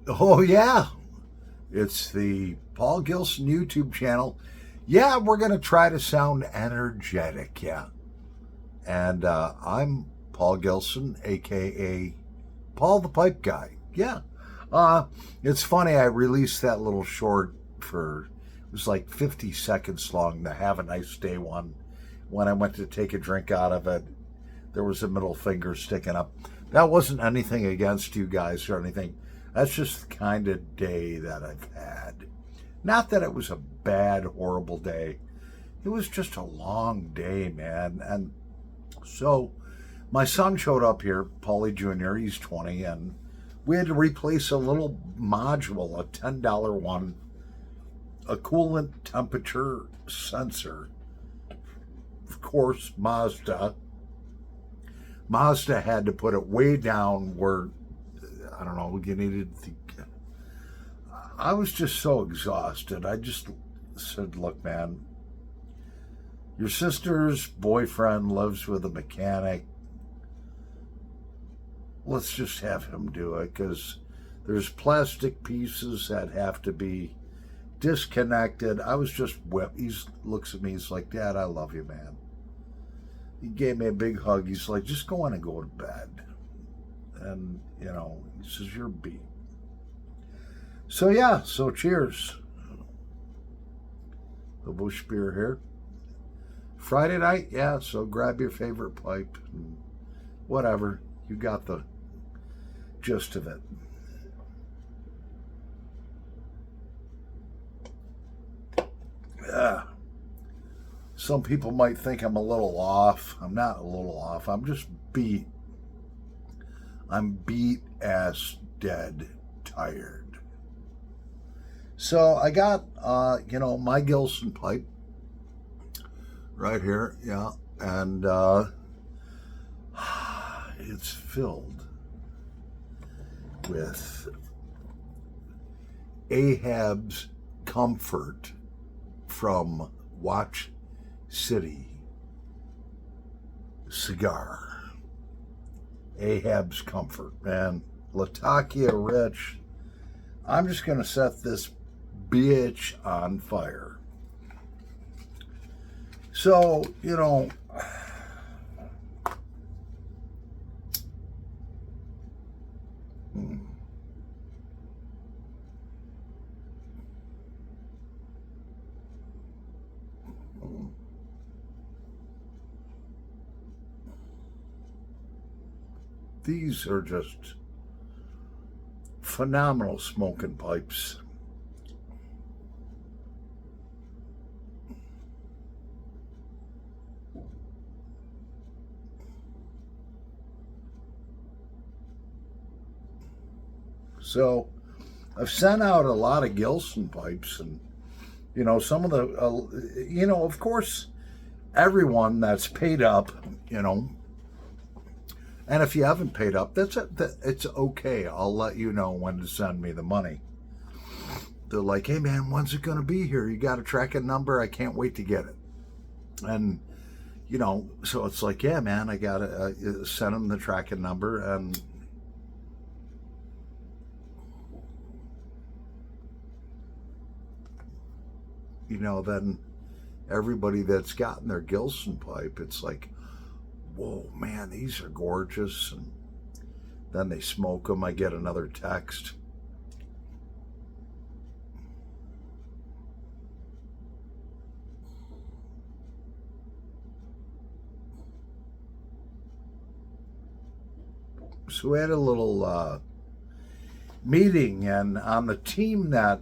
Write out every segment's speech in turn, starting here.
Oh, yeah. It's the Paul Gilson YouTube channel. Yeah, we're going to try to sound energetic. Yeah. And I'm Paul Gilson, a.k.a. Paul the Pipe Guy. Yeah. Uh, it's funny, I released that little short it was like 50 seconds long, the Have a Nice Day one. When I went to take a drink out of it, there was a middle finger sticking up. That wasn't anything against you guys or anything. That's just the kind of day that I've had. Not that it was a bad, horrible day. It was just a long day, man. And so my son showed up here, Paulie Jr., he's 20, and we had to replace a little module, a $10 one, a coolant temperature sensor. Of course, Mazda had to put it way down where, I don't know, you needed the. I was just so exhausted. I just said, look, man, your sister's boyfriend lives with a mechanic. Let's just have him do it because there's plastic pieces that have to be disconnected. I was just whipped. He looks at me, he's like, Dad, I love you, man. He gave me a big hug. He's like, just go in and go to bed. And, he says, you're beat. So, yeah, so cheers. The Busch beer here. Friday night, yeah, so grab your favorite pipe and whatever. You got the gist of it. Yeah. Some people might think I'm a little off. I'm not a little off. I'm just beat. I'm beat ass dead tired. So I got, my Gilson pipe right here. Yeah. And it's filled with Ahab's Comfort from Watch City Cigar. Ahab's Comfort, man. Latakia Rich. I'm just going to set this bitch on fire. So, these are just phenomenal smoking pipes. So I've sent out a lot of Gilson pipes, and some of the of course everyone that's paid up, and if you haven't paid up, it's okay. I'll let you know when to send me the money. They're like, hey man, when's it going to be here? You got a tracking number? I can't wait to get it. And so it's like, yeah man, I got to send them the tracking number. And then everybody that's gotten their Gilson pipe, it's like, whoa, man, these are gorgeous. And then they smoke them. I get another text. So we had a little meeting, and on the team that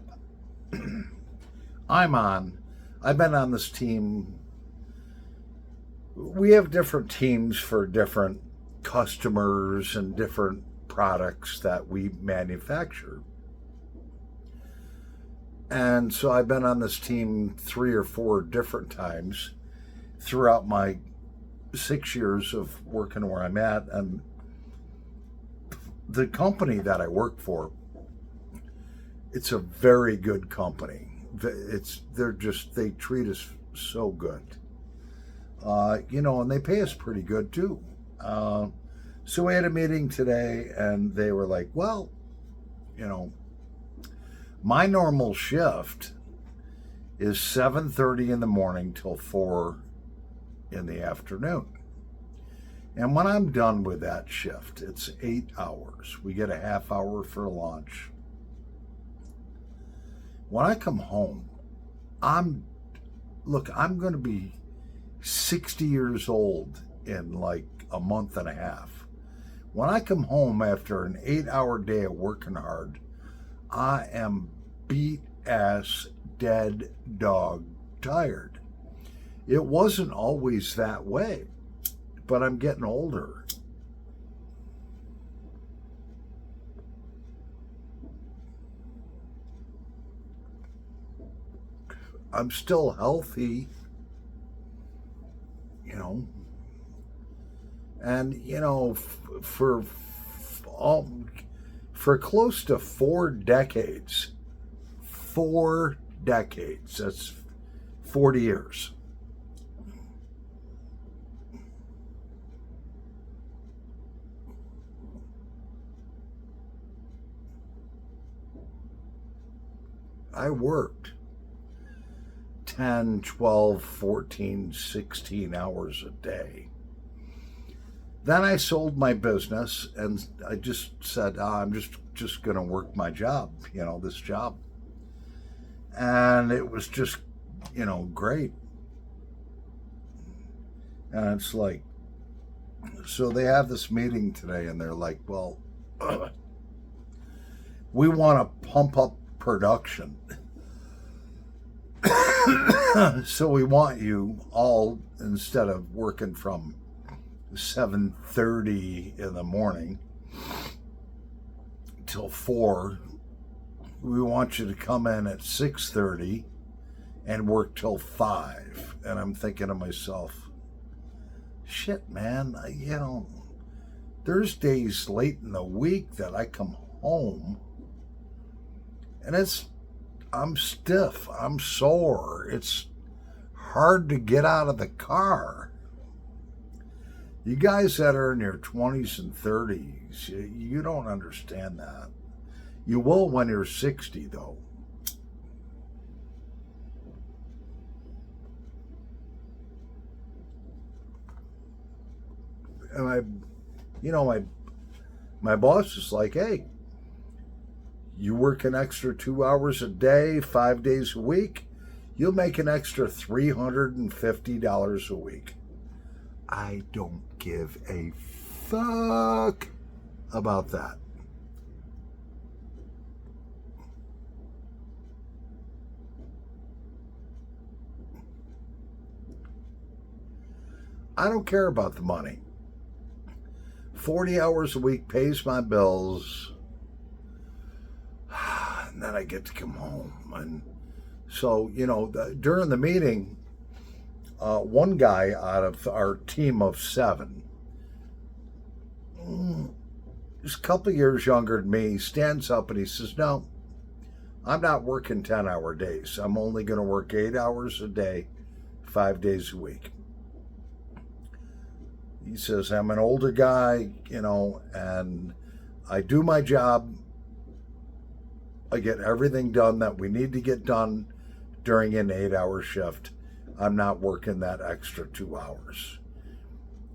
I'm on, I've been on this team. We have different teams for different customers and different products that we manufacture. And so I've been on this team 3 or 4 different times throughout my 6 years of working where I'm at. And the company that I work for, it's a very good company. They treat us so good. And they pay us pretty good too. So we had a meeting today, and they were like, well, My normal shift is 7:30 in the morning till 4 in the afternoon. And when I'm done with that shift, it's 8 hours. We get a half hour for lunch. When I come home, I'm going to be 60 years old in like a month and a half. When I come home after an 8-hour day of working hard, I am beat ass, dead dog tired. It wasn't always that way, but I'm getting older. I'm still healthy, and for close to 4 decades, that's 40 years. I worked 10, 12, 14, 16 hours a day. Then I sold my business and I just said, I'm just going to work my job, this job. And it was just, great. And it's like, so they have this meeting today and they're like, well, we want to pump up production. So we want you all, instead of working from 7:30 in the morning till 4, we want you to come in at 6:30 and work till 5. And I'm thinking to myself, shit, man, there's days late in the week that I come home and I'm stiff, I'm sore, it's hard to get out of the car. You guys that are in your 20s and 30s, you don't understand that. You will when you're 60, though. And my boss is like, hey, you work an extra 2 hours a day, 5 days a week, you'll make an extra $350 a week. I don't give a fuck about that. I don't care about the money. 40 hours a week pays my bills. And then I get to come home. And so, during the meeting, one guy out of our team of 7, just a couple of years younger than me, stands up and he says, no, I'm not working 10-hour days. I'm only going to work 8 hours a day, 5 days a week. He says, I'm an older guy, and I do my job. I get everything done that we need to get done during an 8-hour shift. I'm not working that extra 2 hours.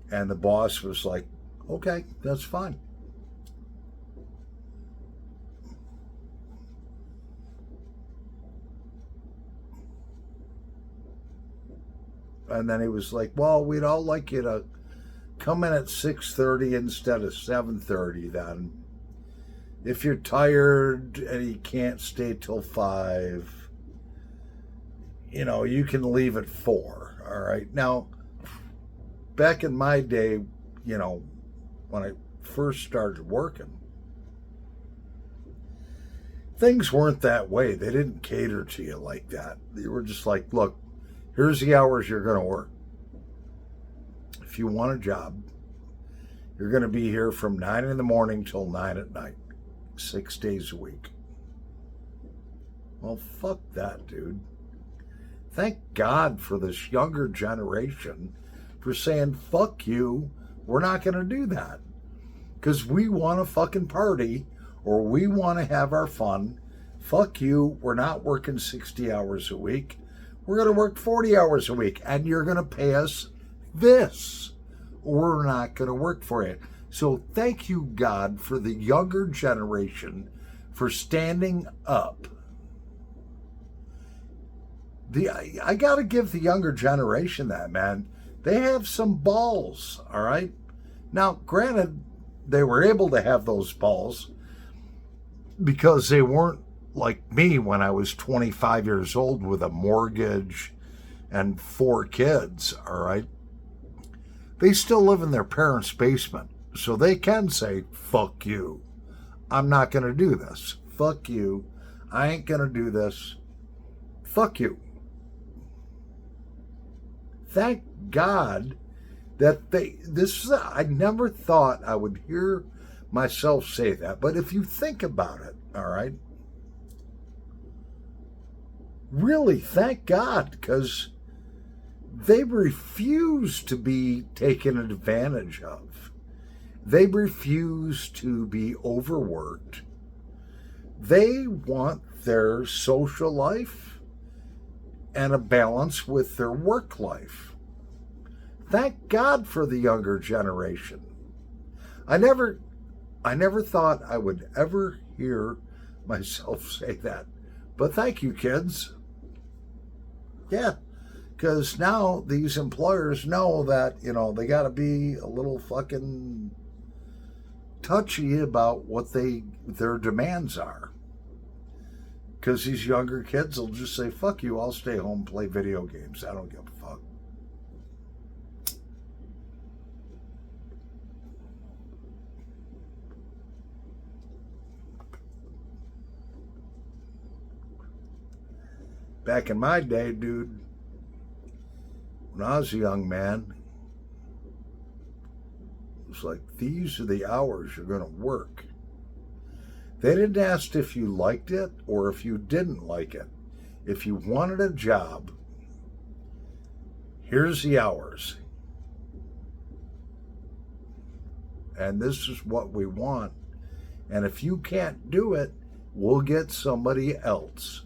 And the boss was like, okay, that's fine. And then he was like, well, we'd all like you to come in at 6:30 instead of 7:30 then. If you're tired and you can't stay till 5, you can leave at 4. All right. Now, back in my day, when I first started working, things weren't that way. They didn't cater to you like that. They were just like, look, here's the hours you're going to work. If you want a job, you're going to be here from 9 in the morning till 9 at night. 6 days a week. Well, fuck that, dude. Thank God for this younger generation for saying, fuck you, we're not going to do that. Because we want to fucking party, or we want to have our fun fuck you, we're not working 60 hours a week. We're going to work 40 hours a week, and you're going to pay us this. We're not going to work for it. So thank you, God, for the younger generation for standing up. I got to give the younger generation that, man. They have some balls, all right? Now, granted, they were able to have those balls because they weren't like me when I was 25 years old with a mortgage and 4 kids, all right? They still live in their parents' basement, so they can say, fuck you. I'm not going to do this. Fuck you. I ain't going to do this. Fuck you. Thank God that I never thought I would hear myself say that, but if you think about it, all right, really, thank God, because they refuse to be taken advantage of. They refuse to be overworked. They want their social life and a balance with their work life. Thank God for the younger generation. I never thought I would ever hear myself say that. But thank you, kids. Yeah, because now these employers know that, they got to be a little fucking touchy about what their demands are. Because these younger kids will just say, fuck you, I'll stay home and play video games. I don't give a fuck. Back in my day, dude, when I was a young man, it was like, these are the hours you're going to work. They didn't ask if you liked it or if you didn't like it. If you wanted a job, here's the hours. And this is what we want. And if you can't do it, we'll get somebody else.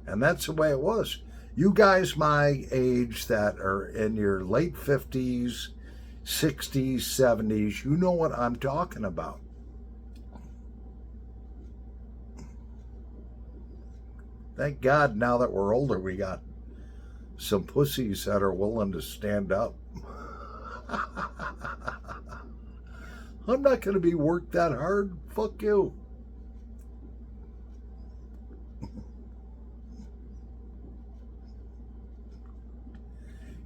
And that's the way it was. You guys my age that are in your late 50s, 60s, 70s, you know what I'm talking about. Thank God now that we're older, we got some pussies that are willing to stand up. I'm not going to be worked that hard. Fuck you.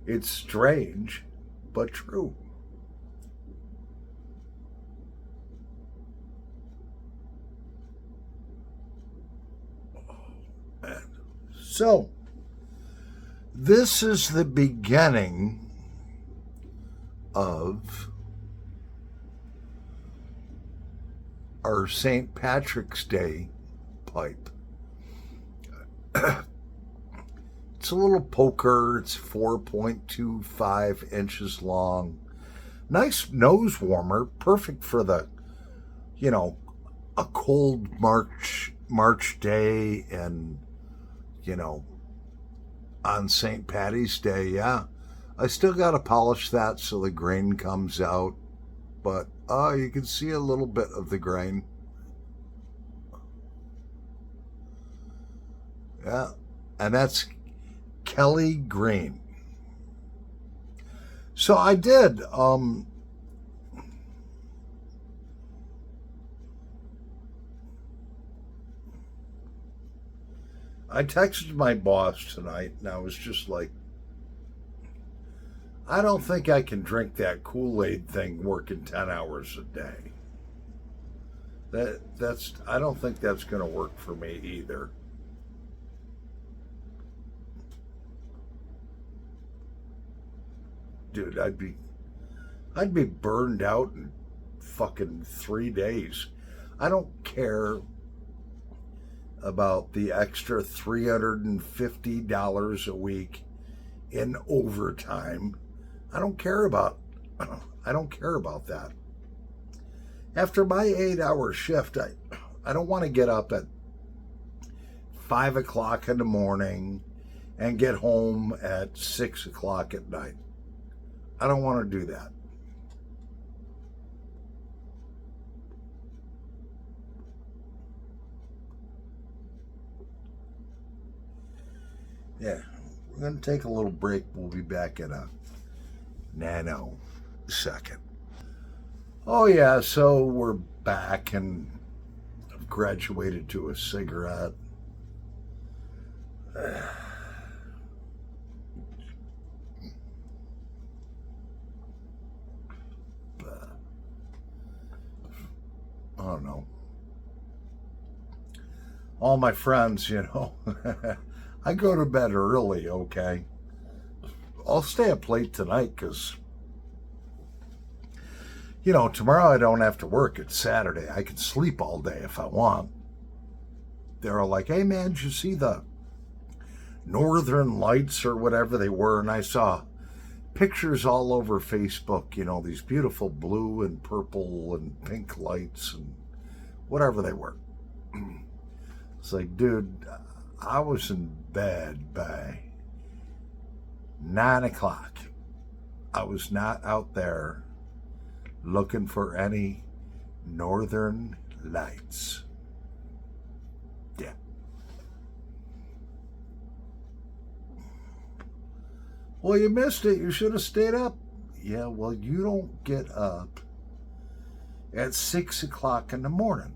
It's strange, but true. So, this is the beginning of our St. Patrick's Day pipe. It's a little poker. It's 4.25 inches long. Nice nose warmer. Perfect for the, a cold March day and, on St. Patty's Day. Yeah. I still got to polish that so the grain comes out. But, you can see a little bit of the grain. Yeah. And that's Kelly Green. So I did. I texted my boss tonight, and I was just like, I don't think I can drink that Kool-Aid thing working 10 hours a day. I don't think that's going to work for me either. Dude, I'd be burned out in fucking 3 days. I don't care about the extra $350 a week in overtime. I don't care about that. After my 8-hour shift, I don't want to get up at 5 o'clock in the morning and get home at 6 o'clock at night. I don't want to do that. Yeah, we're going to take a little break. We'll be back in a nanosecond. Oh, yeah, so we're back and I've graduated to a cigarette. I don't know. All my friends, I go to bed early, okay? I'll stay up late tonight because, tomorrow I don't have to work. It's Saturday. I can sleep all day if I want. They're all like, hey, man, did you see the Northern Lights or whatever they were? And I saw pictures all over Facebook, these beautiful blue and purple and pink lights and whatever they were. It's like, dude, I was in bed by 9 o'clock. I was not out there looking for any Northern Lights. Yeah. Well, you missed it. You should have stayed up. Yeah, well, you don't get up at 6 o'clock in the morning.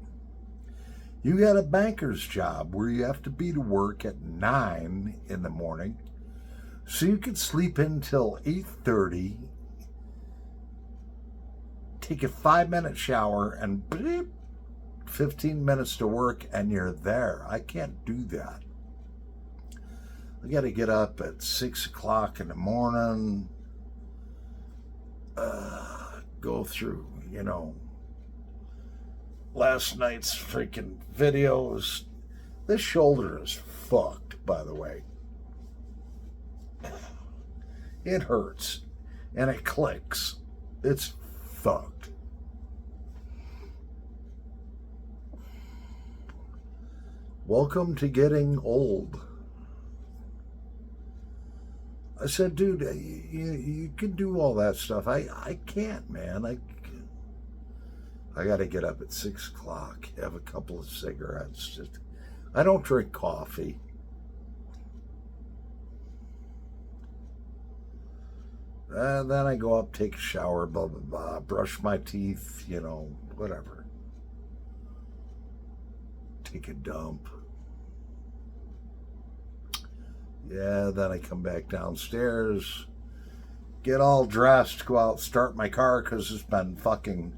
You got a banker's job where you have to be to work at 9 in the morning so you can sleep until 8:30, take a 5-minute shower, and bleep, 15 minutes to work, and you're there. I can't do that. I got to get up at 6 o'clock in the morning, go through, last night's freaking videos. This shoulder is fucked, by the way. It hurts and it clicks. It's fucked. Welcome to getting old. I said, dude, you can do all that stuff. I can't, man. I got to get up at 6 o'clock, have a couple of cigarettes. I don't drink coffee. And then I go up, take a shower, blah, blah, blah, brush my teeth, whatever. Take a dump. Yeah, then I come back downstairs, get all dressed, go out, start my car because it's been fucking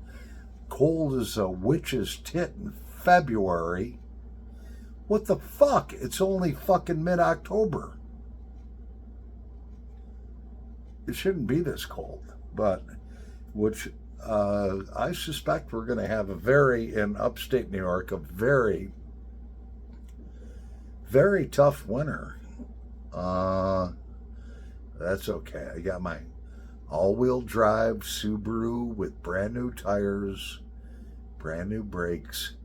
cold as a witch's tit in February. What the fuck? It's only fucking mid-October. It shouldn't be this cold, but I suspect we're going to have in upstate New York, a very, very tough winter. That's okay. I got my all-wheel drive Subaru with brand new tires, brand new brakes,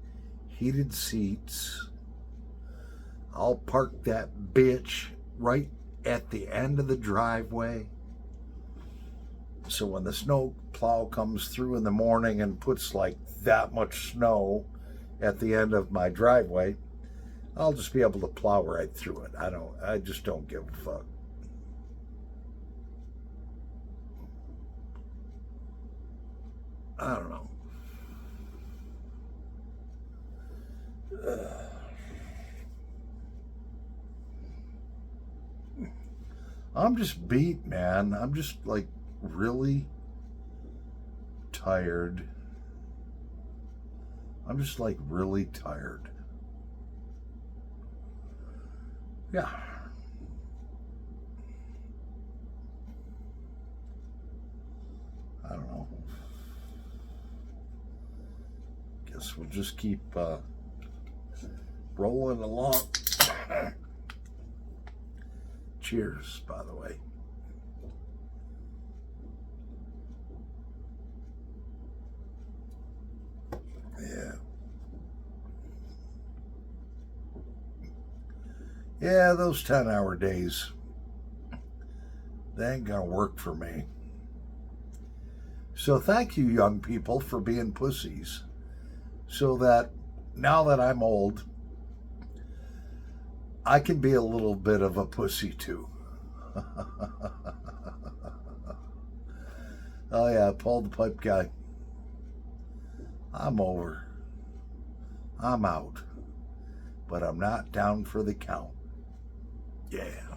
heated seats. I'll park that bitch right at the end of the driveway. So when the snow plow comes through in the morning and puts like that much snow at the end of my driveway, I'll just be able to plow right through it. I just don't give a fuck. I don't know. I'm just beat, man. I'm just like really tired. I'm just like really tired. Yeah. I don't know. Guess we'll just keep rolling along. Cheers, by the way. Yeah. Yeah, those 10-hour days, they ain't gonna work for me. So thank you, young people, for being pussies. So that now that I'm old, I can be a little bit of a pussy too. Oh yeah, Paul the Pipe Guy. I'm over. I'm out. But I'm not down for the count. Yeah.